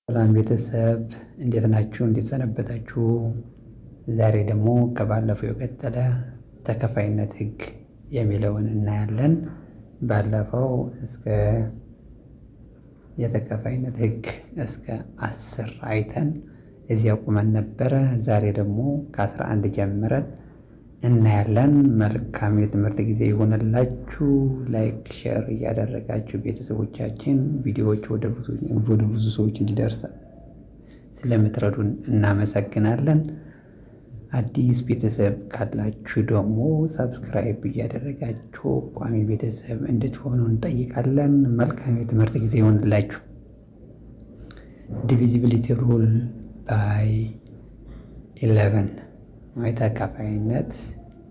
ሰላም ቤተሰብ እንዴት ናችሁ? እንዴት ሰነበታችሁ? ዛሬ ደግሞ ከባለፈው የቀጠለ ተከፋይነት ህግ የሚለውን እናያለን። ባለፈው እስከ የተከፋይነት ህግ እስከ 10 አይተን እዚያ ቁመን ነበረ። ዛሬ ደግሞ ከ11 ጀምረን እናያለን። መልካም የትምህርት ጊዜ ይሆንላችሁ። ላይክ ሼር እያደረጋችሁ ቤተሰቦቻችን ቪዲዮዎች ወደ ብዙ ሰዎች እንዲደርስ ስለምትረዱን እናመሰግናለን። አዲስ ቤተሰብ ካላችሁ ደግሞ ሰብስክራይብ እያደረጋችሁ ቋሚ ቤተሰብ እንድትሆኑ እንጠይቃለን። መልካም የትምህርት ጊዜ ይሆንላችሁ። ዲቪዚቢሊቲ ሩል ባይ 11 ተካፋይነት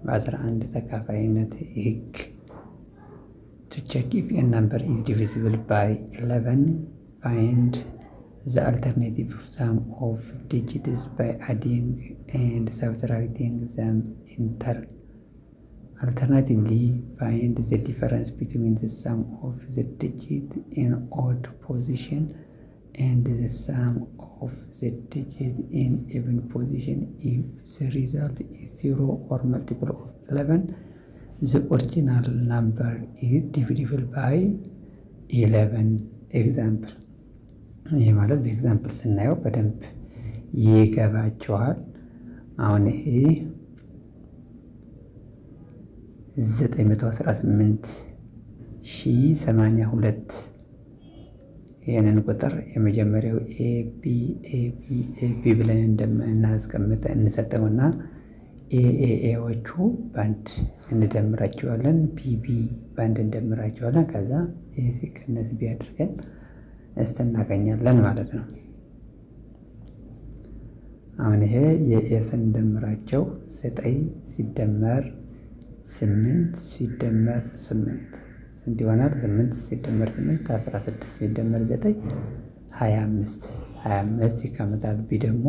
በ11 ተካፋይነት ህግ to check if a number is divisible by 11, find the alternative sum of digits by adding and subtracting them in turn. Alternatively, find the difference between the sum of the digit in odd position and the sum of the digit in even position. If the result is 0 or multiple of 11, the original number is divisible by 11. Example. ይህ ማለት በኤግዛምፕል ስናየው በደንብ ይገባችኋል። አሁን ይሄ 918,082 ይህንን ቁጥር የመጀመሪያው ኤቢ ብለን እንደምናስቀምጥ እንሰጠውና ኤዎቹ በአንድ እንደምራቸዋለን፣ ቢቢ በአንድ እንደምራቸዋለን። ከዛ ኤ ሲቀነስ ቢ አድርገን እናገኛለን ማለት ነው። አሁን ይሄ የኤስን እንደምራቸው 9 ሲደመር 8 ሲደመር 8 ስንት ይሆናል? 8 ሲደመር 8 16 ሲደመር 9 25 ይቀመጣል። ቢ ደግሞ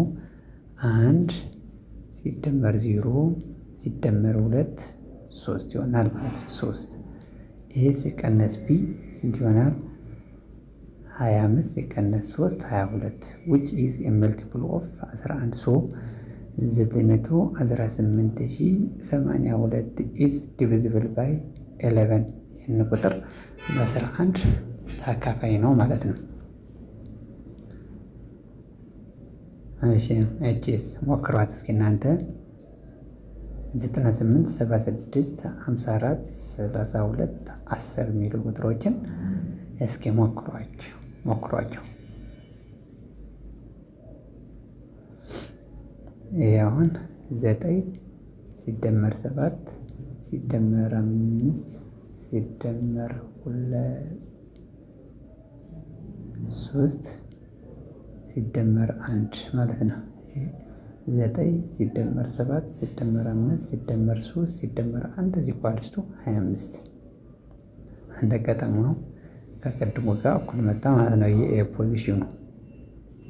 1 ሲደመር 0 ሲደመር 2 3 ይሆናል ማለት ነው። 3 ይሄ ሲቀነስ ቢ ስንት ይሆናል? 25 ሲቀነስ 3 22 which is a multiple of 11. so 918,082 is divisible by 11. ይህን ቁጥር በ11 ተካፋይ ነው ማለት ነው። እሺ እቺስ ሞክሯት እስኪ እናንተ 98 76 54 32 10 የሚሉ ቁጥሮችን እስኪ ሞክሯቸው። ይሄ አሁን 9 ሲደመር 7 ሲደመር 5 ሲደመር 3 ሲደመር 1 ማለት ነው። 9 ሲደመር 7 ሲደመር 5 ሲደመር 3 ሲደመር 1 = 25 እንደቀጠሙ ነው። ከቀድሞ ጋር እኩል መጣ ማለት ነው። የኤ ፖዚሽኑ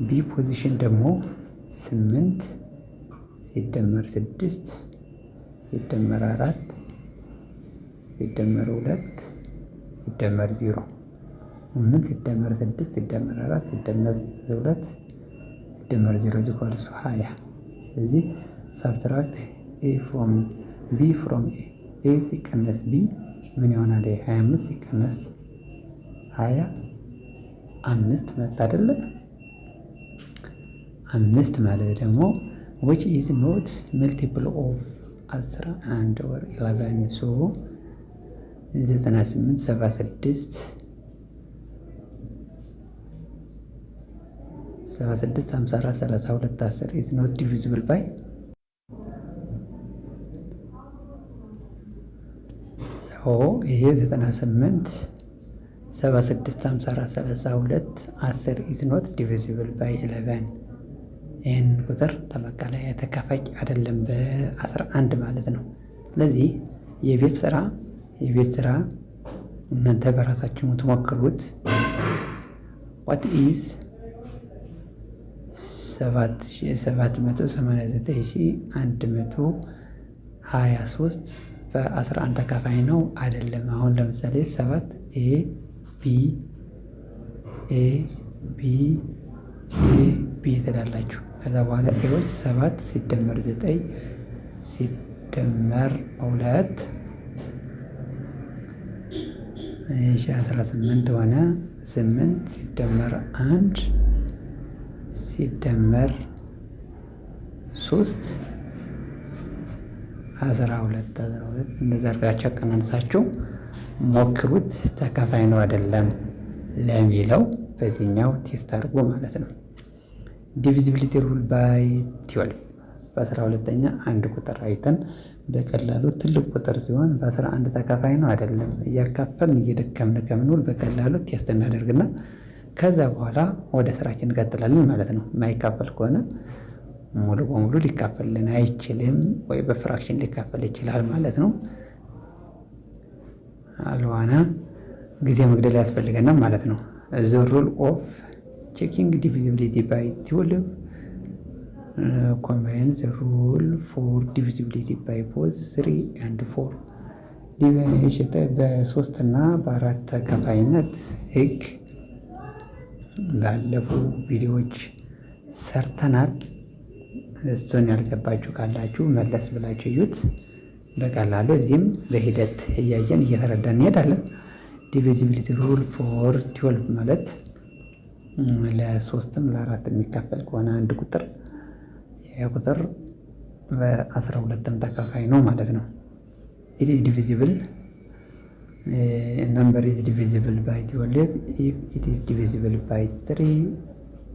ቢ ፖዚሽን ደግሞ 8 ሲደመር 6 ሲደመር 4 ሲደመር 2 ሲደመር 0 8 ሲደመር 6 ሲደመር 4 ሲደመር 2 ሲደመር 0 = 20። ስለዚህ ሰብትራክት ኤ ፍሮም ቢ ፍሮም ኤ ሲቀነስ ቢ ምን ይሆናል? 25 ሲቀነስ 25 መጣ አይደለ? 5 ማለት ደግሞ which is not multiple of 11 or 11. so 98 76 54 32 10 is not divisible by ይሄ 98 76 54 32 10 is not divisible by 11. ይህን ቁጥር ተበቃላይ ተካፋይ አይደለም በ11 ማለት ነው። ስለዚህ የቤት ስራ እናንተ በራሳችሁ የምትሞክሩት what is 789,123 በ11 ተካፋይ ነው አይደለም። አሁን ለምሳሌ 7 ኤ ቢ ቢ ትላላችሁ። ከዛ በኋላ ኤዎች 7 ሲደመር 9 ሲደመር 2 18 ሆነ። 8 ሲደመር 1 ሲደመር 3 12 እንደዛ አድርጋችሁ አቀናንሳችሁ ሞክሩት። ተካፋይ ነው አይደለም ለሚለው በዚህኛው ቴስት አድርጎ ማለት ነው። ዲቪዚቢሊቲ ሩል ባይ 12 በ12ኛ አንድ ቁጥር አይተን በቀላሉ ትልቅ ቁጥር ሲሆን በ11 ተካፋይ ነው አይደለም እያካፈልን እየደከምን ከምንውል በቀላሉ ቴስት እናደርግና ከዛ በኋላ ወደ ስራችን እንቀጥላለን ማለት ነው። የማይካፈል ከሆነ ሙሉ በሙሉ ሊካፈልን አይችልም፣ ወይ በፍራክሽን ሊካፈል ይችላል ማለት ነው። አልዋና ጊዜ መግደል ያስፈልገናል ማለት ነው። ዘ ሩል ኦፍ ቼኪንግ ዲቪዚቢሊቲ ባይ 12 ኮምባይን ዘ ሩል ፎር ዲቪዚቢሊቲ ባይ ቦዝ 3 and 4 በ3 እና በ4 ተካፋይነት ህግ ባለፉ ቪዲዮዎች ሰርተናል። እሱን ያልገባችሁ ካላችሁ መለስ ብላችሁ እዩት። በቀላሉ እዚህም በሂደት እያየን እየተረዳን እንሄዳለን። ዲቪዚቢሊቲ ሩል ፎር 12 ማለት ለ3ም ለ4 የሚካፈል ከሆነ አንድ ቁጥር ቁጥር በ12ም ተካፋይ ነው ማለት ነው። it is divisible number is divisible by 12 if it is divisible by 3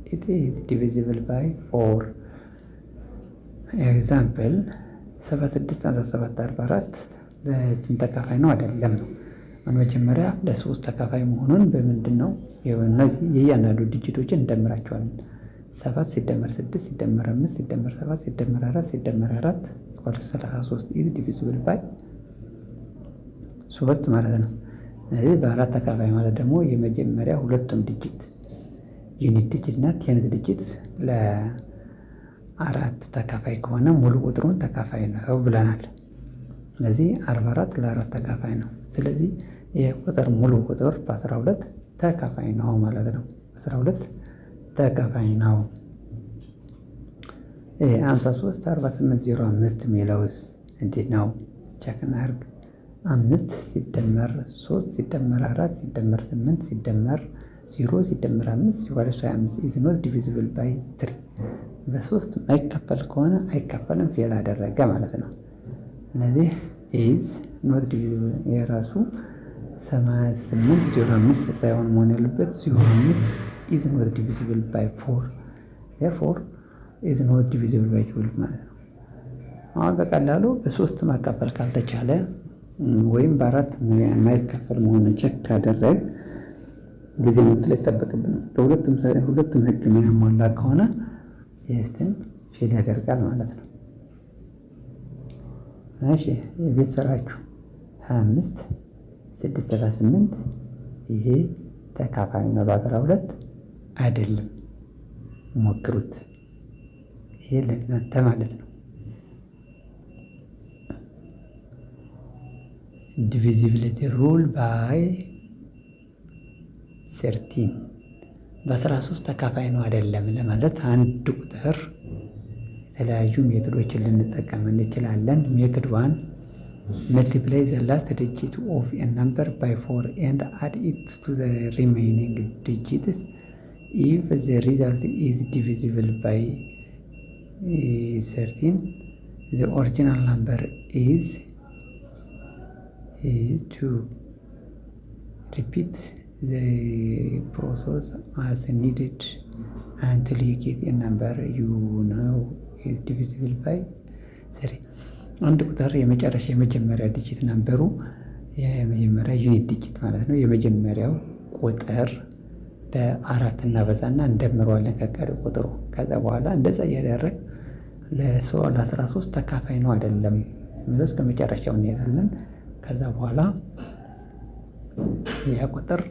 it is divisible by 4 ኤግዛምፕል 76 57 44 በስንት ተካፋይ ነው አይደለም ነው። መጀመሪያ ለ3 ተካፋይ መሆኑን በምንድን ነው እነዚህ የእያንዳንዱ ዲጂቶችን እንደምራቸዋለን። 7 ሲደመር 6 ሲደመር 5 ሲደመር 7 ሲደመር 4 ሲደመር 4 33 is divisible by 3 ማለት ነው። ስለዚህ በአራት ተካፋይ ማለት ደግሞ የመጀመሪያ ሁለቱም ዲጂት ዩኒት ዲጂት እና ቴንዝ ዲጂት ለአራት ተካፋይ ከሆነ ሙሉ ቁጥሩን ተካፋይ ነው ብለናል። ስለዚህ 44 ለአራት ተካፋይ ነው። ስለዚህ ይህ ቁጥር ሙሉ ቁጥር በ12 ተካፋይ ነው ማለት ነው። 12 ተካፋይ ነው። 53 48 05 የሚለውስ እንዴት ነው? ቼክ እናድርግ። 5 ሲደመር 3 ሲደመር 4 ሲደመር 8 ሲደመር 0 ሲደመር 5 ሲዋለሱ 25 is not divisible by 3 በ3 ማይካፈል ከሆነ አይካፈልም፣ ፌል አደረገ ማለት ነው። ስለዚህ is not divisible የራሱ 8805 ሳይሆን መሆን ያለበት 05 is not divisible by 4 therefore is not divisible by 12 ማለት ነው። አሁን በቀላሉ በ3 ማካፈል ካልተቻለ ወይም በ4 የማይካፈል መሆኑን ቼክ ካደረግ ጊዜ መግደል ይጠበቅብናል። ሁለቱም ህግ የሚያሟላ ከሆነ ቴስትን ፌል ያደርጋል ማለት ነው። እሺ የቤት ስራችሁ 25 678 ይሄ ተካፋይ ነው በ12 አይደለም። ሞክሩት። ይሄ ለእናንተ ማለት ነው። ዲቪዚቢሊቲ ሩል ባይ 13 በ13 ተካፋይ ነው አይደለም ለማለት አንድ ቁጥር የተለያዩ ሜቶዶችን ልንጠቀም እንችላለን። ሜቶድ 1 multiply the last digit of a number by 4 and add it to the remaining digits if the result is divisible by 13 the original number is 2. Repeat the process as needed until you get a number you know is divisible by 3. አንድ ቁጥር የመጀመሪያ ዲጂት ነምበሩ የመጀመሪያ ዩኒት ዲጂት ማለት ነው። የመጀመሪያው ቁጥር በ4 እናበዛና እንደምረዋለን ከቀሪው ቁጥሩ። ከዛ በኋላ እንደዛ እያደረግ ለ13 ተካፋይ ነው አይደለም የሚለው እስከ መጨረሻው እንሄዳለን። ከዛ በኋላ ያ ቁጥር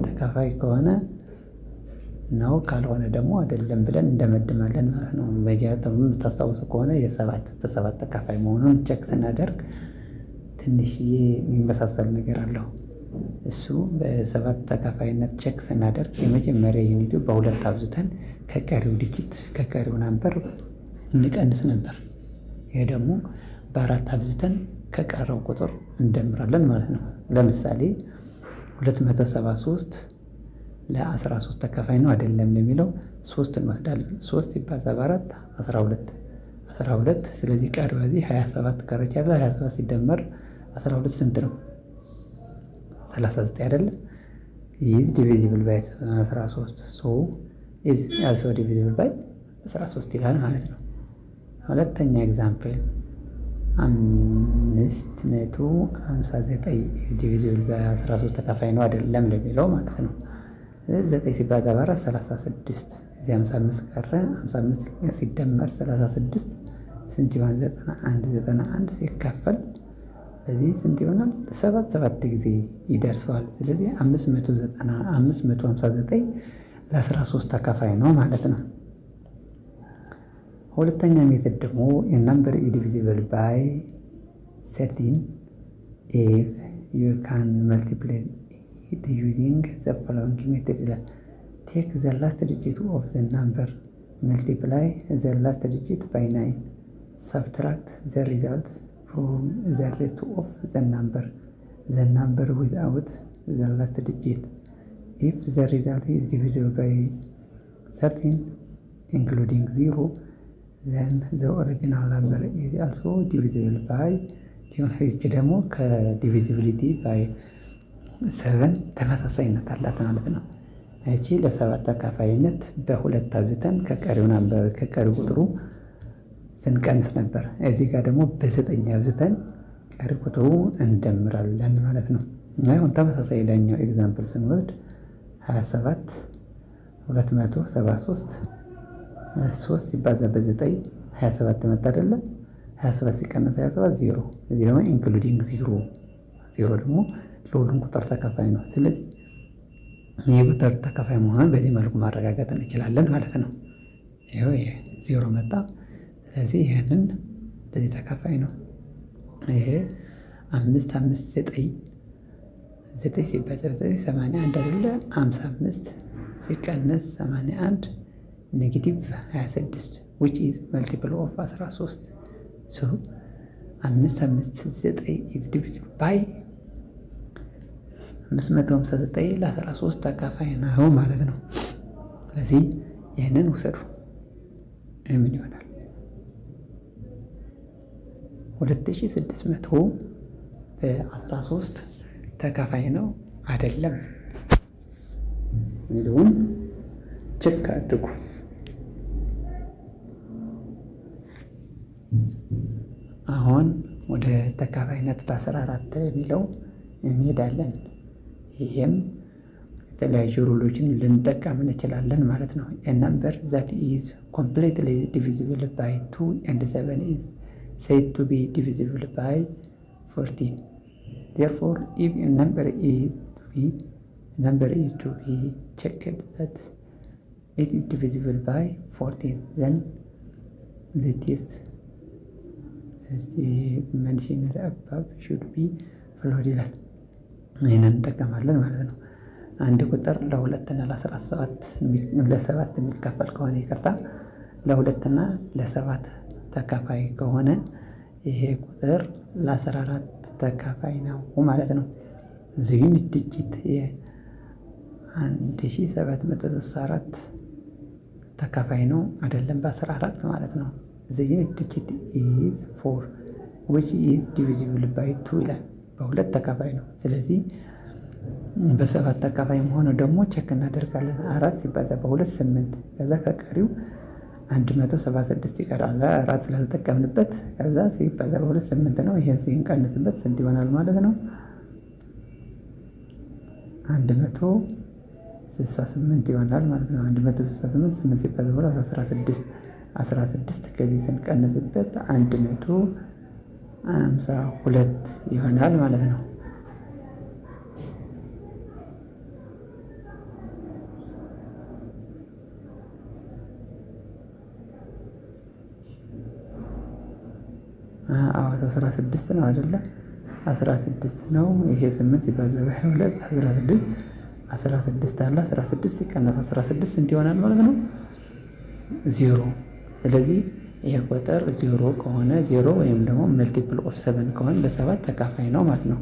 ተካፋይ ከሆነ ነው፣ ካልሆነ ደግሞ አይደለም ብለን እንደመድማለን ማለት ነው። በየአጠሙ የምታስታውሱ ከሆነ በ7 ተካፋይ መሆኑን ቼክ ስናደርግ ትንሽዬ የሚመሳሰል ነገር አለው። እሱ በሰባት ተካፋይነት ቼክ ስናደርግ የመጀመሪያ ዩኒቱ በሁለት አብዝተን ከቀሪው ዲጂት ከቀሪው ናምበር እንቀንስ ነበር። ይሄ ደግሞ በአራት አብዝተን ከቀረው ቁጥር እንደምራለን ማለት ነው። ለምሳሌ 273 ለ13 ተካፋይ ነው አይደለም ለሚለው 3 እንወስዳለን። 3 ሲባዛ በ4 12 ስለዚህ ቀሪው እዚህ 27 ቀረች ያለ 27 ሲደመር 12 ስንት ነው? 39 አይደለ? is divisible by 13 so is also divisible by 13 ይላል ማለት ነው። ሁለተኛ ኤግዛምፕል 559 divisible by 13 ተካፋይ ነው አይደለም ለሚለው ማለት ነው። 9 ሲባዛ በ4 36 እዚህ 55 ቀረ 55 ሲደመር 36 ስንት ይሆናል? 91 ሲካፈል ስለዚህ ስንት ይሆናል? 7 ጊዜ ይደርሰዋል። ስለዚህ 559 ለ13 ተካፋይ ነው ማለት ነው። ሁለተኛ ሜትድ ደግሞ የናምበር ኢንዲቪዚብል ባይ 13 if you can multiply it using the following method ይላል። take the last digit of the number multiply the last digit by 9 subtract the result from the rest of the number without the last digit. If the result is divisible by 13 including 0 then the original number is also divisible by ይህች ደግሞ ከዲቪዚቢሊቲ ባይ 7 ተመሳሳይነት አላት ማለት ነው። እቺ ለሰባት ተካፋይነት በሁለት አብዝተን ከቀሪው ናምበር ከቀሪው ቁጥሩ ስንቀንስ ነበር። እዚህ ጋር ደግሞ በ9 አብዝተን ቀሪ ቁጥሩ እንደምራለን ማለት ነው። አሁን ተመሳሳይ ላኛው ኤግዛምፕል ስንወስድ 27 273 3 ሲባዛ በ9 27 መጣ አይደለ? 27 ሲቀነስ 27 0። እዚህ ደግሞ ኢንክሉዲንግ 0 ደግሞ ለሁሉም ቁጥር ተካፋይ ነው። ስለዚህ ይህ ቁጥር ተካፋይ መሆኑን በዚህ መልኩ ማረጋገጥ እንችላለን ማለት ነው። ይኸው 0 መጣ። ስለዚህ ይህንን ለዚህ ተካፋይ ነው። ይሄ 9 ሲባዛ በ9 81 አይደለ? 55 ሲቀነስ 81 ኔጌቲቭ 26 which is multiple of 13 so 559 is divisible by 559 ለ13 ተካፋይ ነው ማለት ነው። ስለዚህ ይህንን ውሰዱ። ምን ይሆናል? 2600 በ13 ተካፋይ ነው አይደለም የሚለውን ቼክ አድርጉ። አሁን ወደ ተካፋይነት በ14 የሚለው እንሄዳለን። ይህም የተለያዩ ሩሎችን ልንጠቀም እንችላለን ማለት ነው። a number that is completely divisible by 2 and 7 is said to be divisible by 14. Therefore, if a number is to be checked that it is divisible by 14, then the test mentioned above should be followed ይላል። ይህንን እንጠቀማለን ማለት ነው። አንድ ቁጥር ለ2 እና ለ7 የሚካፈል ከሆነ ይቅርታ፣ ለ2 እና ለ7 ተካፋይ ከሆነ ይሄ ቁጥር ለ14 ተካፋይ ነው ማለት ነው። ዝዩን ድጅት 1764 ተካፋይ ነው አይደለም በ14 ማለት ነው። ዝዩን ድጅት is 4 which is divisible by 2 ይላል። በሁለት ተካፋይ ነው። ስለዚህ በሰባት ተካፋይ መሆኑ ደግሞ ቼክ እናደርጋለን። 4 ሲባዛ በ2 8 ከዛ ከቀሪው 176 ይቀራል። 4 ስለተጠቀምንበት ከዛ ሲባዛ በ2 8 ነው። ይሄን ሲንቀንስበት ስንት ይሆናል ማለት ነው? 168 ይሆናል ማለት ነው። 168 8 ሲባዛ በ2 16 ከዚህ ስንቀንስበት 152 ይሆናል ማለት ነው። አዎ 16 ነው አይደለ? 16 ነው። ይሄ 8 ሲባዛ በ22 16 አለ። 16 ሲቀነስ 16 ስንት ይሆናል ማለት ነው? 0። ስለዚህ ይሄ ቁጥር 0 ከሆነ 0 ወይም ደግሞ መልቲፕል ኦፍ 7 ከሆነ ለ7 ተካፋይ ነው ማለት ነው።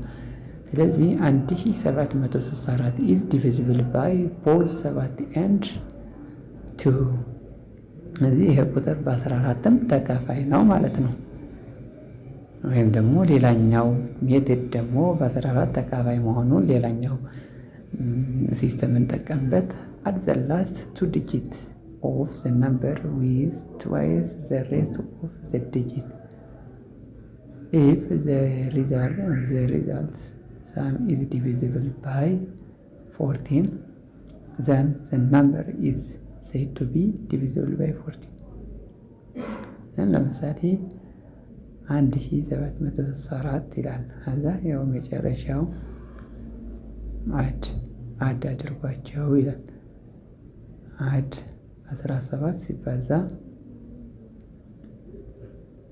ስለዚህ 1764 ኢዝ ዲቪዚብል ባይ ቦዝ 7 ኤንድ 2። ስለዚህ ይሄ ቁጥር በ14ም ተካፋይ ነው ማለት ነው። ወይም ደግሞ ሌላኛው ሜትድ ደግሞ በ14 ተካፋይ መሆኑን ሌላኛው ሲስተም እንጠቀምበት። አት ዘ ላስት 2 ዲጂት ኦፍ ዘ ነምበር ዊዝ ትዋይስ ዘ ሬስት ኦፍ ዘ ዲጂት ኢፍ ዘ ሪዛልት sum is divisible by 14 then the number is said to be divisible by 14። ለምሳሌ 1764 ይላል። ከዛ ያው መጨረሻው አድ አድርጓቸው ይላል። አድ 17 ሲባዛ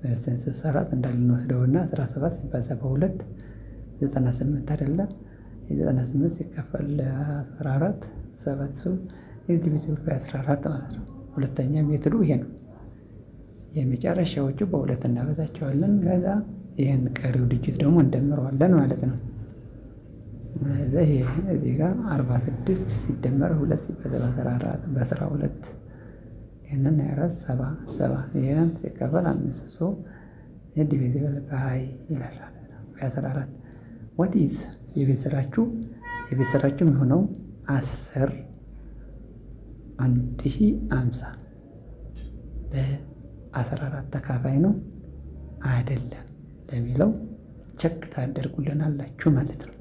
በ64 እንዳልንወስደውና 17 ሲባዛ በ2 98 አይደለም። የ98 ሲከፈል ለ14 7 ሰው ዲቪዚብል ባይ 14 ማለት ነው። ሁለተኛ ሜትዱ ይሄ ነው። የመጨረሻዎቹ በሁለት እናበዛቸዋለን። ከዛ ይህን ቀሪው ዲጂት ደግሞ እንደምረዋለን ማለት ነው። እዚህ ጋር 46 ሲደመር 2 ሲባዛ በ12 ይህንን 24 7 ይህን ሲከፈል 5 ሰው ዲቪዚብል ባይ ይላል ማለት ነው። በ14 what is የቤት ስራችሁ የሚሆነው 1050 በ14 ተካፋይ ነው አይደለም ለሚለው ቸክ ታደርጉልናላችሁ ማለት ነው።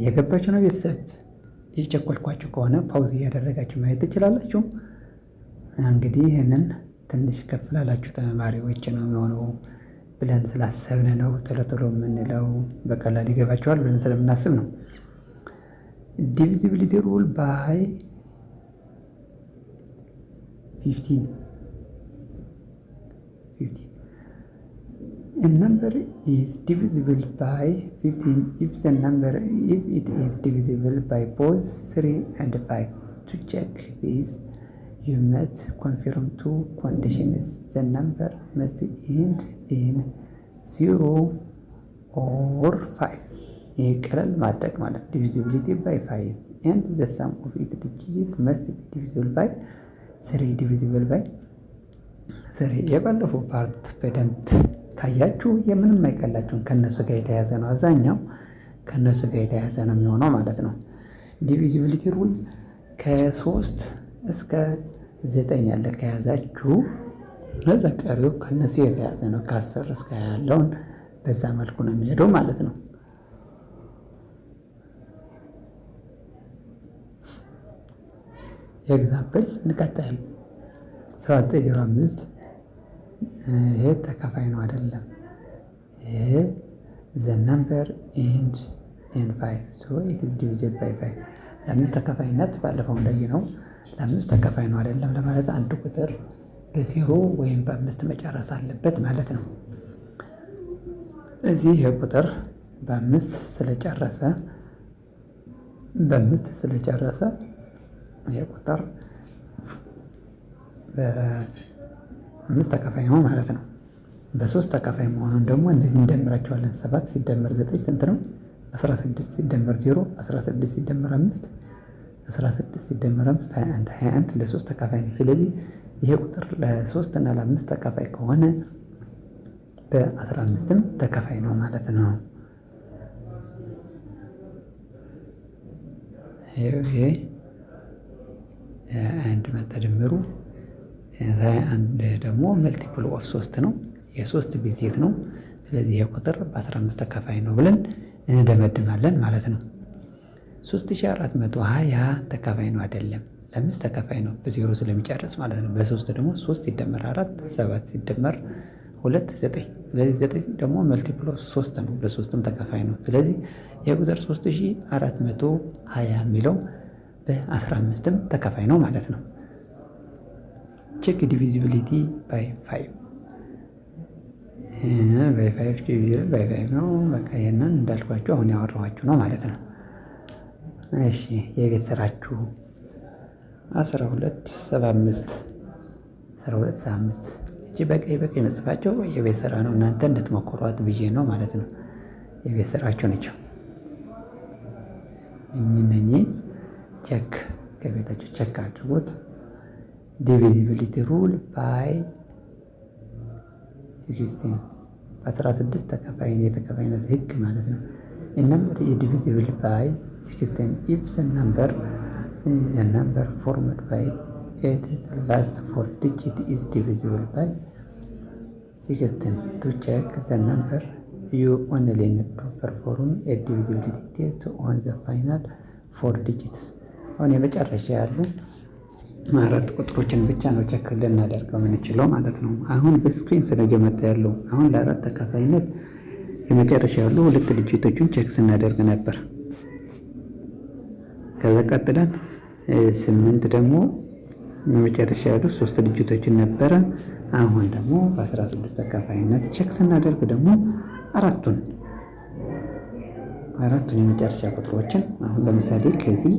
የገባችሁ ነው ቤተሰብ? የቸኮልኳችሁ ከሆነ ፓውዝ እያደረጋችሁ ማየት ትችላላችሁ። እንግዲህ ይህንን ትንሽ ከፍ ላላችሁ ተማሪዎች ነው የሚሆነው ብለን ስላሰብን ነው ቶሎ የምንለው። በቀላል ይገባቸዋል ብለን ስለምናስብ ነው። ዲቪዚቢሊቲ ሩል ባይ 15 a number is divisible by 15 if it is divisible by both 3 and 5. To check this, you must confirm 2 conditions. The number must end in 0 or 5. ይህ ቀለል ማድረግ ማለት divisibility by 5 and the sum of its digits must be divisible by 3 divisible by 3። የባለፈው ፓርት በደንብ ካያችሁ የምንም አይቀላችሁም። ከነሱ ጋር የተያዘ ነው። አብዛኛው ከነሱ ጋር የተያዘ ነው የሚሆነው ማለት ነው። ዲቪዚቢሊቲ ሩል ከ3 እስከ 9 ያለ ከያዛችሁ ለዛ ቀሪው ከነሱ የተያዘ ነው። ከ10 እስከ ያለውን በዛ መልኩ ነው የሚሄደው ማለት ነው። ኤግዛምፕል እንቀጥል። 7905 ይሄ ተካፋይ ነው አይደለም። ይሄ the number end in 5 so it is divisible by 5። ለአምስት ተካፋይነት ባለፈው እንዳየነው ለአምስት ተካፋይ ነው አይደለም ለማለት አንድ ቁጥር በዜሮ ወይም በ5 መጨረስ አለበት ማለት ነው። እዚህ ይሄ ቁጥር በ5 ስለጨረሰ ይሄ ቁጥር በ5 ተካፋይ ነው ማለት ነው። በ3 ተካፋይ መሆኑን ደግሞ እንደዚህ እንደምራቸዋለን። 7 ሲደመር 9 ስንት ነው? 16 ሲደመር 0 16 ሲደመር 5 16 ሲደመር 5 21 21 ለ3 ተካፋይ ነው። ስለዚህ ይሄ ቁጥር ለ3 እና ለ5 ተካፋይ ከሆነ በ15ም ተካፋይ ነው ማለት ነው። ይሄ አንድ መተደምሩ 21 ደግሞ መልቲፕል ኦፍ 3 ነው። የ3 ቢዜት ነው። ስለዚህ ይሄ ቁጥር በ15 ተካፋይ ነው ብለን እንደመድማለን ማለት ነው። 3420 ተካፋይ ነው አይደለም፣ ለ5 ተካፋይ ነው በዜሮ ስለሚጨርስ ማለት ነው። በ3 ደግሞ 3 ሲደመር 4 7 ሲደመር 2 9። ስለዚህ 9 ደግሞ መልቲፕል ኦፍ 3 ነው፣ ለ3ም ተካፋይ ነው። ስለዚህ ይሄ ቁጥር 3420 የሚለው በ15ም ተካፋይ ነው ማለት ነው። ቼክ ዲቪዚቢሊቲ ባይ 5 በ5 ዲቪዚብል ባይ5 ነው። በቃ ይሄንን እንዳልኳችሁ አሁን ያወራኋችሁ ነው ማለት ነው። እሺ የቤት ስራችሁ 1275 እቺ በቀይ መጽፋቸው የቤት ስራ ነው። እናንተ እንድትሞክሯት ብዬ ነው ማለት ነው። የቤት ስራችሁ ናቸው እነኚህ። ቼክ ከቤታችሁ ቼክ አድርጉት። ዲቪዚቢሊቲ ሩል ባይ 16 በ16 የተከፋይነት ህግ ማለት ነው። ነምበር ዲቪዚብል ባይ 16 ኢፍ number formed by 8 the last 4 digit is divisible by 16. To check the number, you only need to perform a divisibility test on the final 4 digits. አሁን የመጨረሻ ያሉ 4 ቁጥሮችን ብቻ ነው ቼክ ልናደርገው የምንችለው ማለት ነው። አሁን በስክሪን ስለገመጣ ያለው አሁን ለአራት ተካፋይነት የመጨረሻ ያሉ 2 ዲጂቶችን ቼክ ስናደርግ ነበር። ከዛ ቀጥለን 8 ደግሞ የመጨረሻ ያሉ 3 ዲጂቶችን ነበረ። አሁን ደግሞ በ16 ተካፋይነት ቼክ ስናደርግ ደግሞ አራቱን የመጨረሻ ቁጥሮችን አሁን ለምሳሌ ከዚህ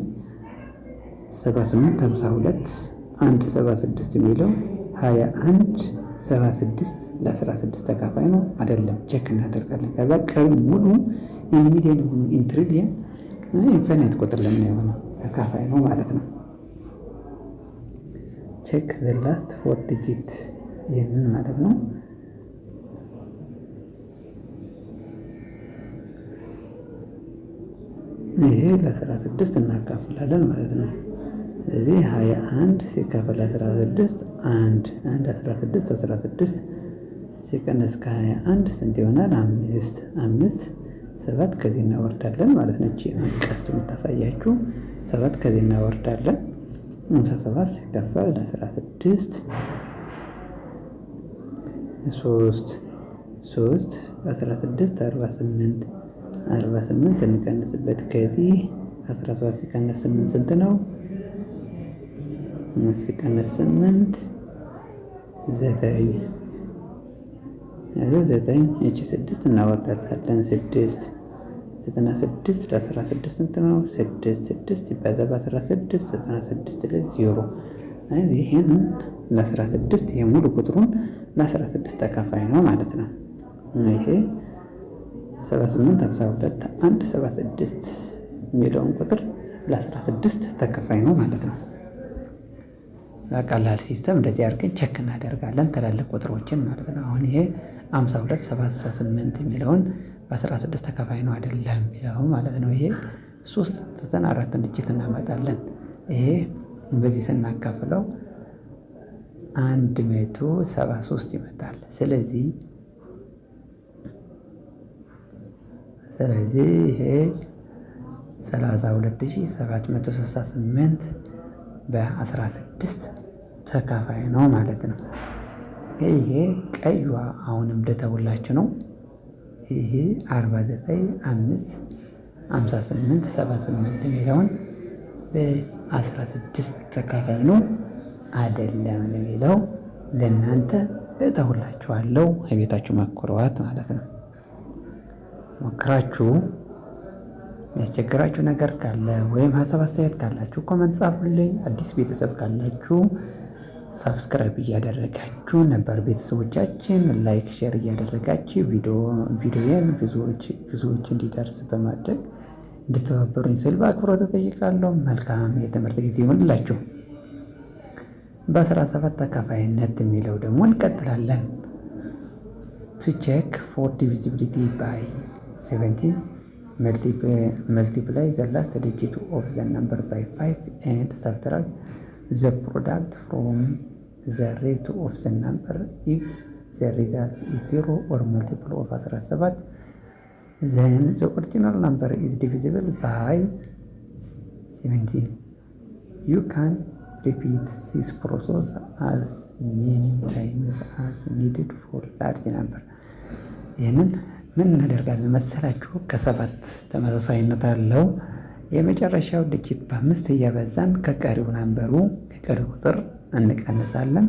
78 52 176 የሚለው 21 76 ለ16 ተካፋይ ነው አይደለም? ቼክ እናደርጋለን። ከዛ ቀሪ ሙሉ ሚሊየን ሆኑ ኢንትሪሊየን ኢንፋይናይት ቁጥር ለምን የሆነ ተካፋይ ነው ማለት ነው። ቼክ ዘ ላስት 4 ዲጂት ይህንን ማለት ነው። ይሄ ለ16 እናካፍላለን ማለት ነው። ስለዚህ 21 ሲካፈል 16 1 16 ሲቀነስ ከ21 ስንት ይሆናል? 5 7 ከዚህ እናወርዳለን ማለት ነው። እቺ ቀስት የምታሳያችሁ 7 ከዚህ እናወርዳለን። 57 ሲካፈል 16 3 16 48 ስንቀንስበት ከዚህ 17 ሲቀነስ 8 ስንት ነው? ሲቀነስ 8 9 እቺ 6 እናወርዳታለን። 6 96 ለ16 ስንት ነው? 6 ይባዛ በ16 96 ለ0። ይሄን ለ16 ይሄ ሙሉ ቁጥሩን ለ16 ተካፋይ ነው ማለት ነው። ይሄ 78 52 176 የሚለውን ቁጥር ለ16 ተካፋይ ነው ማለት ነው። በቀላል ሲስተም እንደዚህ አድርገን ቼክ እናደርጋለን ትላልቅ ቁጥሮችን ማለት ነው። አሁን ይሄ 52 78 የሚለውን በ16 ተካፋይ ነው አይደለም የሚለው ማለት ነው። ይሄ 394 ዲጂት እናመጣለን። ይሄ በዚህ ስናካፍለው 173 ይመጣል። ስለዚህ ይሄ 32768 በ16 ተካፋይ ነው ማለት ነው። ይሄ ቀይዋ አሁንም ልተውላችሁ ነው። ይሄ 49,558,78 የሚለውን በ16 ተካፋይ ነው አይደለም የሚለው ለእናንተ እተውላችኋለሁ። የቤታችሁ መኩሯት ማለት ነው። ሞክራችሁ የሚያስቸግራችሁ ነገር ካለ ወይም ሀሳብ አስተያየት ካላችሁ ኮመንት ጻፉልኝ። አዲስ ቤተሰብ ካላችሁ ሳብስክራይብ እያደረጋችሁ ነበር ቤተሰቦቻችን ላይክ ሼር እያደረጋችሁ ቪዲዮን ብዙዎች እንዲደርስ በማድረግ እንድተባበሩኝ ስል በአክብሮት እጠይቃለሁ። መልካም የትምህርት ጊዜ ይሁንላችሁ። በ17 ተካፋይነት የሚለው ደግሞ እንቀጥላለን። to check for divisibility by 17 multiply the last digit of the number by 5 and subtract the product from the rest of the number if the result is 0 or multiple of 17 then the original number is divisible by 17. You can repeat this process as many times as needed for large number. ይህንን ምን እናደርጋለን መሰላችሁ? ከ7 ተመሳሳይነት አለው። የመጨረሻው ዲጂት በ5 እያበዛን ከቀሪው ቁጥር እንቀንሳለን።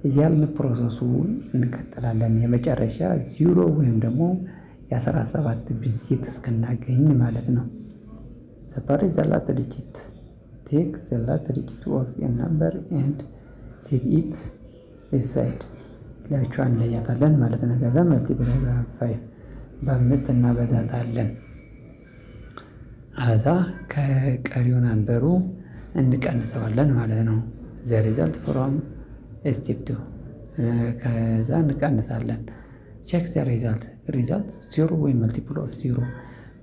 እያልን ፕሮሰሱን እንቀጥላለን። የመጨረሻ 0 ወይም ደግሞ የ17 ቢዚት እስክናገኝ ማለት ነው። ሰፓሬት ዘ ላስት ዲጂት ቴክ ዘ ላስት ዲጂት ኦፍ ኤ ነምበር ኤንድ ሴት ኢት ኢንሳይድ ለብቻዋን እንለያታለን ማለት ነው። ከዛ መልቲፕላይ ባይ 5 እናበዛታለን። ከዛ ከቀሪው ነምበሩ እንቀንሰዋለን ማለት ነው። ዘ ሪዛልት ፍሮም ስቴፕ 2 ከዛ እንቀንሳለን። ቼክ ዘ ሪዛልት 0 ወይም መልቲፕል ኦፍ 0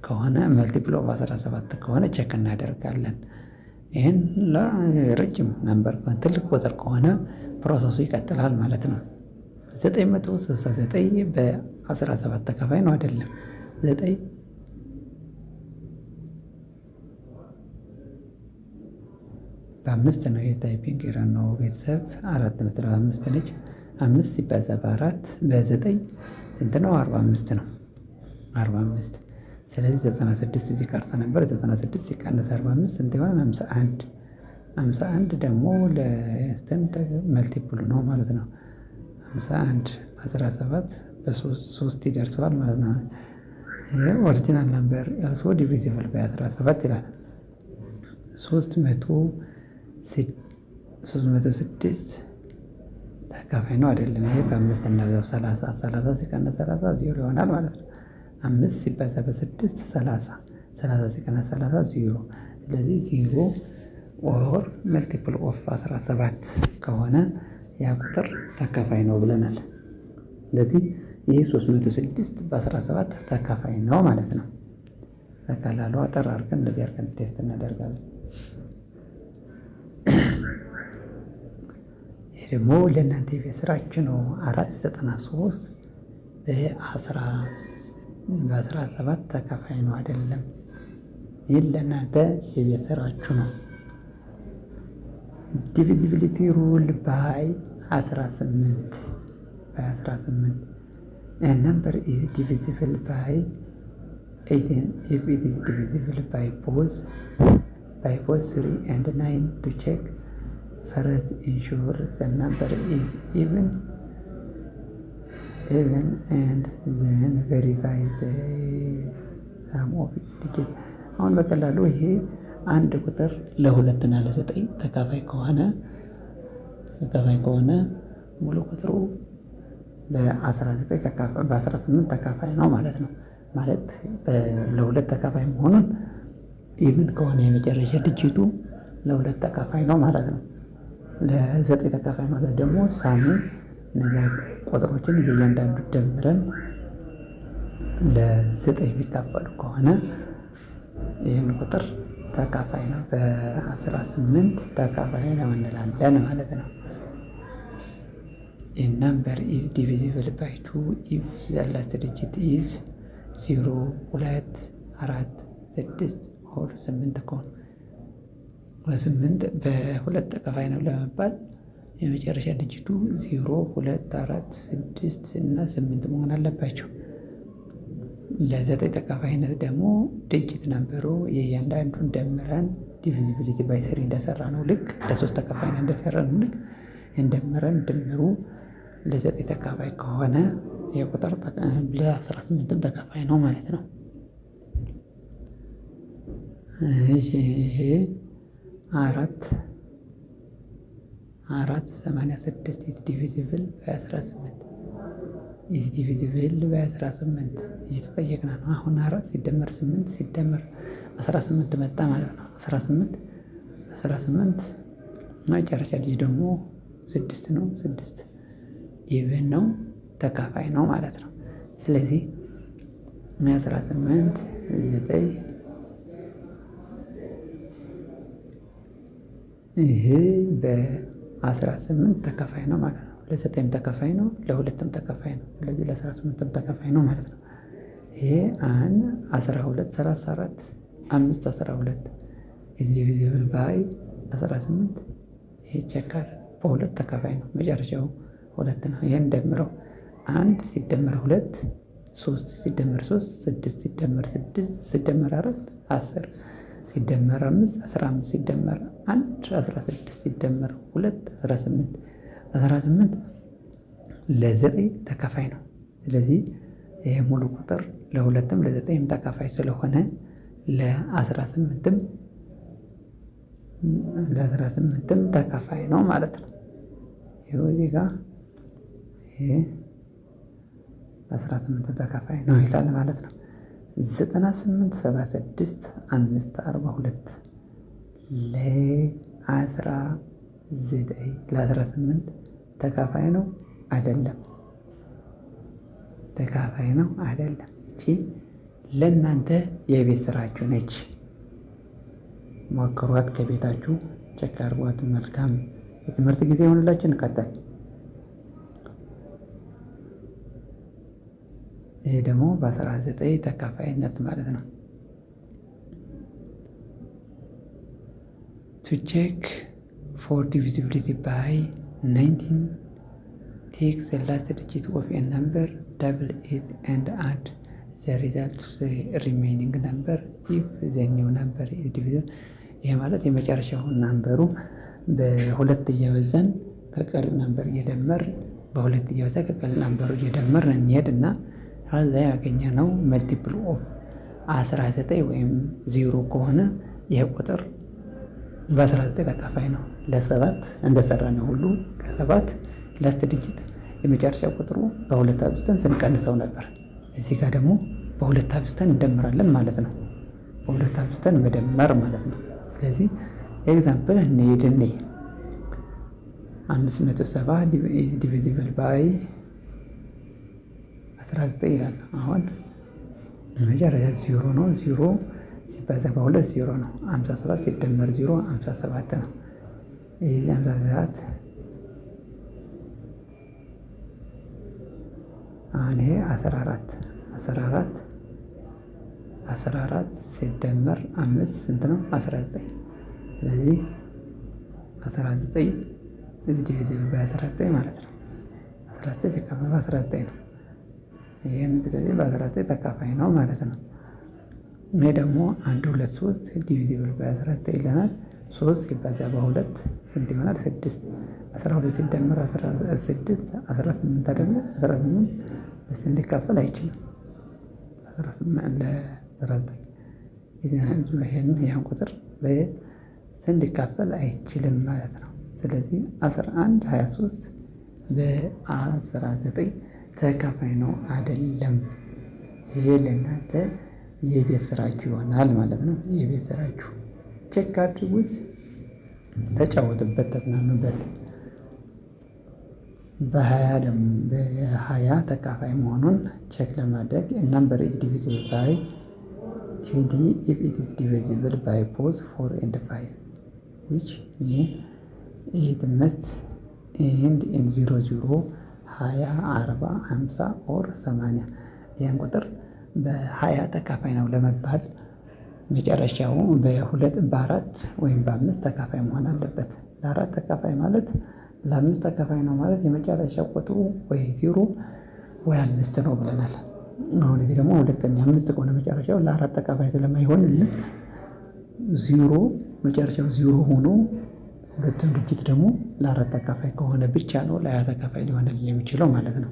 ከሆነ መልቲፕል ኦፍ 17 ከሆነ ቼክ እናደርጋለን። ይህን ለረጅም ነምበር ትልቅ ቁጥር ከሆነ ፕሮሰሱ ይቀጥላል ማለት ነው። 969 በ17 ተካፋይ ነው አይደለም። 9 በ5 ነው የታይፒንግ ኤረር ነው ቤተሰብ 4.5 ነች። 5 ሲባዛ በ4 በ9 ስንት ነው? 45 ነው። 45 ስለዚህ 96 እዚህ ቀርታ ነበር። 96 ሲቀነስ 45 ስንት ይሆናል? 51 51 ደግሞ ለስንት መልቲፕል ነው ማለት ነው። 51 17 በ3 ይደርሰዋል ማለት ነው። ኦሪጂናል ነምበር ያልሶ ዲቪዚብል በ17 ይላል። 306 ተካፋይ ነው አይደለም። ይሄ በ5 እናበዛው 30 ሲቀነስ 30 0 ይሆናል ማለት ነው። 5 ሲባዛ በ6 30 ሲቀነስ 30 0። ስለዚህ 0 ኦር መልቲፕል ኦፍ 17 ከሆነ ያ ቁጥር ተካፋይ ነው ብለናል። ስለዚህ ይህ 306 በ17 ተካፋይ ነው ማለት ነው። በቀላሉ አጠር አድርገን እንደዚህ አድርገን ቴስት እናደርጋለን። ይህ ደግሞ ለእናንተ የቤት ስራችሁ ነው። 493 በ17 ተካፋይ ነው አይደለም። ይህ ለእናንተ የቤት ስራችሁ ነው። ዲቪዚቢሊቲ ሩል ባይ 18 a number is divisible by 18 if it is divisible by both 3 and 9. To check, first ensure the number is even and then verify the sum of its digits. አሁን በቀላሉ ይሄ አንድ ቁጥር ለ2 እና ለ9 ተካፋይ ከሆነ ሙሉ ቁጥሩ በ18 ተካፋይ ነው ማለት ነው። ማለት ለ2 ተካፋይ መሆኑን ኢቭን ከሆነ የመጨረሻ ድጅቱ ለ2 ተካፋይ ነው ማለት ነው። ለ9 ተካፋይ ማለት ደግሞ ሳሙ እነዚያ ቁጥሮችን እያንዳንዱ ደምረን ለ9 የሚካፈሉ ከሆነ ይህን ቁጥር ተካፋይ ነው፣ በ18 ተካፋይ ነው እንላለን ማለት ነው። A number is divisible by 2 if the last digit is 0 2 4 6 or 8 ከሆነ በ8 በ2 ተካፋይ ነው ለመባል የመጨረሻ ድጅቱ 0 2 4 6 እና 8 መሆን አለባቸው። ለ9 ተካፋይነት ደግሞ ድጅት ነበሩ የእያንዳንዱን ደምረን ዲቪዚቢሊቲ ባይ 3 እንደሰራ ነው ልክ ለ3 ተካፋይነት እንደሰራ ነው ልክ እንደምረን ድምሩ ለ9 ተካፋይ ከሆነ የቁጥር ለ18 ተካፋይ ነው ማለት ነው። ይሄ 486 is divisible by 18 is divisible by 18 እየተጠየቅን ነው። አሁን 4 ሲደመር 8 ሲደመር 18 መጣ ማለት ነው። 18 መጨረሻ ልጅ ደግሞ 6 ነው። 6 ኢቭን ነው ተካፋይ ነው ማለት ነው። ስለዚህ 18 9 ይሄ በ18 ተካፋይ ነው ማለት ነው። ለ9ም ተካፋይ ነው፣ ለ2ም ተካፋይ ነው። ስለዚህ ለ18ም ተካፋይ ነው ማለት ነው። ይሄ 12 34 5 12 is divisible by 18 ይሄ ቸካል በ2 ተካፋይ ነው። መጨረሻው 2 ነው። ይሄን ደምረው 1 ሲደመር 2 3 ሲደመር 3 6 ሲደመር 6 ሲደመር 4 10 ሲደመር 5 15 ሲደመር 1 16 ሲደመር 2 18 18 ለ9 ተካፋይ ነው። ስለዚህ ይሄ ሙሉ ቁጥር ለ2ም ለ9ም ተካፋይ ስለሆነ ለ18ም ተካፋይ ነው ማለት ነው። ይኸው እዚህ ጋር ይሄ 18 ተካፋይ ነው ይላል ማለት ነው። 98 76 5 42 ለ18 ተካፋይ ነው አይደለም? ተካፋይ ነው አይደለም? እቺ ለእናንተ የቤት ስራችሁ ነች። ሞክሯት፣ ከቤታችሁ ቸክ አድርጓት። መልካም የትምህርት ጊዜ ይሆንላችሁ። እንቀጥል። ይሄ ደግሞ በ19 ተካፋይነት ማለት ነው። to check for divisibility by 19 take the last digit of a number, double it and add the result to the remaining number if the new number is divisible። ይሄ ማለት የመጨረሻውን ናምበሩ በሁለት እየበዛን ከቀሪ ናምበር እየደመር በሁለት እየበዛ ከቀሪ ናምበሩ እየደመር እንሄድ እና ከዛ ያገኘነው መልቲፕል ኦፍ 19 ወይም 0 ከሆነ ይሄ ቁጥር በ19 ተካፋይ ነው። ለ7 እንደሰራነው ሁሉ ከ7 ላስት ዲጂት የመጨረሻ ቁጥሩ በሁለት አብዝተን ስንቀንሰው ነበር። እዚህ ጋር ደግሞ በሁለት አብዝተን እንደምራለን ማለት ነው። በሁለት አብዝተን መደመር ማለት ነው። ስለዚህ ኤግዛምፕል እንሂድን። 570 ዲቪዚብል ባይ 19 ይላል። አሁን መጨረሻ 0 ነው። 0 ሲባዛ በሁለት 0 ነው። 57 ሲደመር 0 57 ነው። ይህ 57 አሁን ይሄ 14 ሲደመር 5 ስንት ነው? 19። ስለዚህ 19 እዚህ ዲቪዚብል በ19 ማለት ነው። 19 ሲካፈል በ19 ነው። ይህም ስለዚህ በ19 ተካፋይ ነው ማለት ነው። ይሄ ደግሞ 1 2 3 ዲቪዚብል በ19 ይለናል። 3 ሲባዛ በ2 ስንት ይሆናል? 6። 12 ሲደመር 6 18 አይደለ? 18 ለስንት ሊካፈል አይችልም? 18 ለ19 ይህን ቁጥር ለስንት ሊካፈል አይችልም ማለት ነው። ስለዚህ 11 23 በ19 ተካፋይ ነው አይደለም? ይሄ ለእናንተ የቤት ስራችሁ ይሆናል ማለት ነው። የቤት ስራችሁ ቼክ አድርጉት፣ ተጫወቱበት፣ ተዝናኑበት። በ20 ተካፋይ መሆኑን ቼክ ለማድረግ ነምበር ኢዝ ዲቪዚብል ባይ 20 if it is divisible by both 4 and 5 which mean it must end in 00 20 40 50 or 80። ይህን ቁጥር በ20 ተካፋይ ነው ለመባል መጨረሻው በ4 ወይም በ5 ተካፋይ መሆን አለበት። ለ4 ተካፋይ ማለት ለ5 ተካፋይ ነው ማለት የመጨረሻ ቁጥሩ ወይ 0 ወይ 5 ነው ብለናል። አሁን እዚህ ደግሞ ሁለተኛ 5 ከሆነ መጨረሻው ለ4 ተካፋይ ስለማይሆንልን 0 መጨረሻው 0 ሆኖ ሁለቱም ዲጂት ደግሞ ለ4 ተካፋይ ከሆነ ብቻ ነው ለ20 ተካፋይ ሊሆንልን የሚችለው ማለት ነው።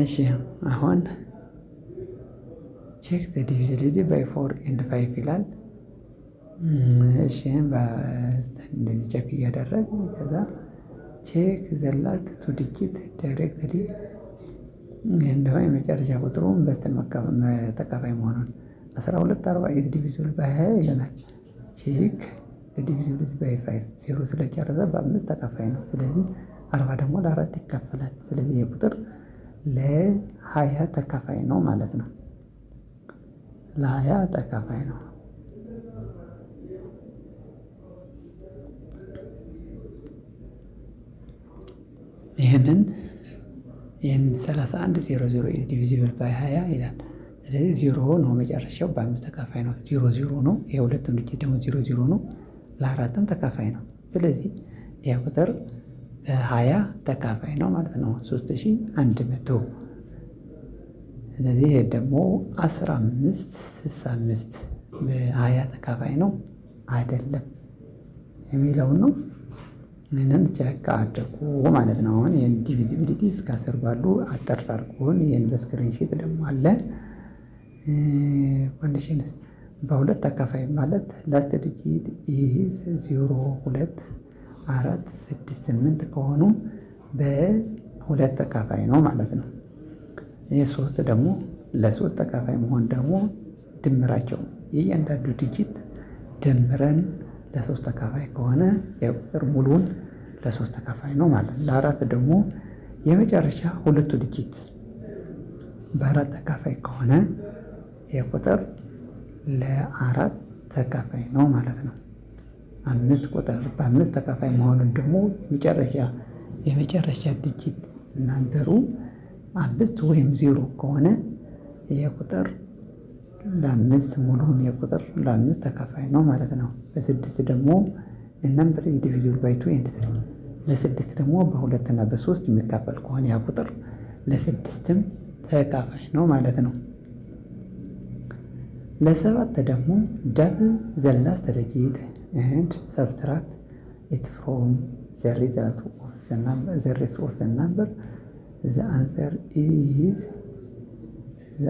እሺ አሁን ቼክ ዘ ዲቪዚቢሊቲ ባይ 4 and 5 ይላል። እሺ እንደዚህ ቼክ እያደረግ ከዛ ቼክ ዘ ላስት ቱ ዲጂት ዳይሬክትሊ እንደው የመጨረሻ ቁጥሩን በስተን ተካፋይ መሆኑን 12 40 is divisible by 20 ይለናል። ቼክ ዘ ዲቪዚቢሊቲ ባይ 5 0 ስለጨረሰ በ5 ተካፋይ ነው። ስለዚህ 40 ደግሞ ለ4 ይካፈላል። ስለዚህ ይሄ ቁጥር ለ20 ተካፋይ ነው ማለት ነው። ለ20 ተካፋይ ነው። ይህንን 31 00 is divisible by 20 ይላል። ስለዚህ 0 ነው መጨረሻው፣ በ5 ተካፋይ ነው። 0 ነው። የሁለቱም ዲጂት ደግሞ 0 ነው። ለ4ም ተካፋይ ነው። ስለዚህ ይህ ቁጥር 20 ተካፋይ ነው ማለት ነው። 3100። ስለዚህ ይሄ ደግሞ 1565 በ20 ተካፋይ ነው አይደለም የሚለውን ነው ይህንን ቼክ አድርጉ ማለት ነው። አሁን ይህን ዲቪዚቢሊቲ እስከ 10 ባሉ አጠር አድርጉን። ይህን በስክሪንሺት ደግሞ አለ። ኮንዲሽንስ በሁለት ተካፋይ ማለት ላስት ዲጂት ኢዝ 0 2 4 6 8 ከሆኑ በሁለት ተካፋይ ነው ማለት ነው። ይህ 3 ደግሞ ለሶስት ተካፋይ መሆን ደግሞ ድምራቸው የእያንዳንዱ ዲጂት ደምረን ለሶስት ተካፋይ ከሆነ የቁጥር ሙሉውን ለሶስት ተካፋይ ነው ማለት ነው። ለአራት ደግሞ የመጨረሻ ሁለቱ ዲጂት በአራት ተካፋይ ከሆነ የቁጥር ለአራት ተካፋይ ነው ማለት ነው። አምስት ቁጥር በአምስት ተካፋይ መሆኑን ደግሞ የመጨረሻ ዲጂት ናምበሩ 5 ወይም 0 ከሆነ የቁጥር ለአምስት ሙሉውን የቁጥር ለአምስት ተካፋይ ነው ማለት ነው። በስድስት ደግሞ ነምበር ዲቪዚብል ባይ 2 ኤንድ 3 ለስድስት ደግሞ በሁለት እና በሶስት የሚካፈል ከሆነ ያ ቁጥር ለስድስትም ተካፋይ ነው ማለት ነው። ለሰባት ደግሞ ደብል ዘ ላስት ዲጂት ኤንድ ሰብትራክት ኢት ፍሮም ዘ ሪዛልት ኦፍ ዘ ሬስት ኦፍ ዘ ናምበር ዘ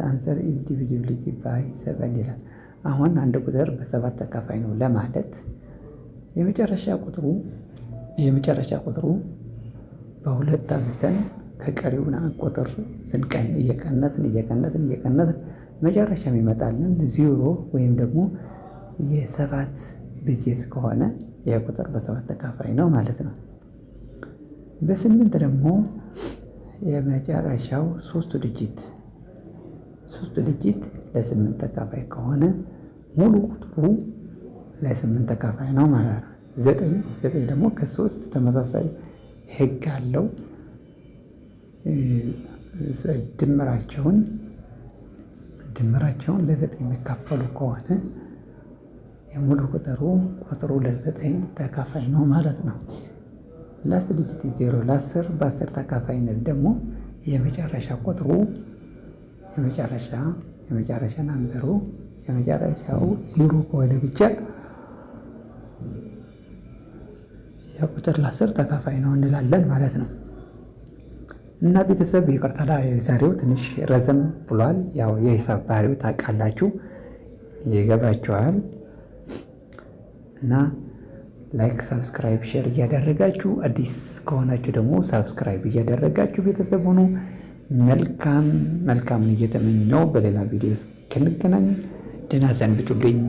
አንሰር ኢዝ ዲቪዚቢሊቲ ባይ 7 ይላል። አሁን አንድ ቁጥር በሰባት ተካፋይ ነው ለማለት የመጨረሻ ቁጥሩ በሁለት አብዝተን ከቀሪው ቁጥር ስንቀን እየቀነስን መጨረሻ የሚመጣልን 0 ወይም ደግሞ የሰባት ብዜት ከሆነ የቁጥር በሰባት ተካፋይ ነው ማለት ነው። በስምንት ደግሞ የመጨረሻው ሶስቱ ዲጂት ለስምንት ተካፋይ ከሆነ ሙሉ ቁጥሩ ለስምንት ተካፋይ ነው ማለት ነው። ዘጠኝ ደግሞ ከሶስት ተመሳሳይ ህግ አለው። ድምራቸውን ለዘጠኝ የሚካፈሉ ከሆነ የሙሉ ቁጥሩ ለዘጠኝ ተካፋይ ነው ማለት ነው። ላስት ዲጂት 0 ለ10 በ10 ተካፋይነት ደግሞ የመጨረሻ ቁጥሩ የመጨረሻ ናምበሩ የመጨረሻው 0 ከሆነ ብቻ የቁጥር ለ10 ተካፋይ ነው እንላለን ማለት ነው። እና ቤተሰብ ይቅርታ የዛሬው ትንሽ ረዘም ብሏል። ያው የሂሳብ ባህሪው ታውቃላችሁ፣ ይገባችኋል። እና ላይክ፣ ሰብስክራይብ፣ ሼር እያደረጋችሁ አዲስ ከሆናችሁ ደግሞ ሰብስክራይብ እያደረጋችሁ ቤተሰብ ሁኑ። መልካም እየተመኘው በሌላ ቪዲዮ እስክንገናኝ ደህና ሰንብቱልኝ።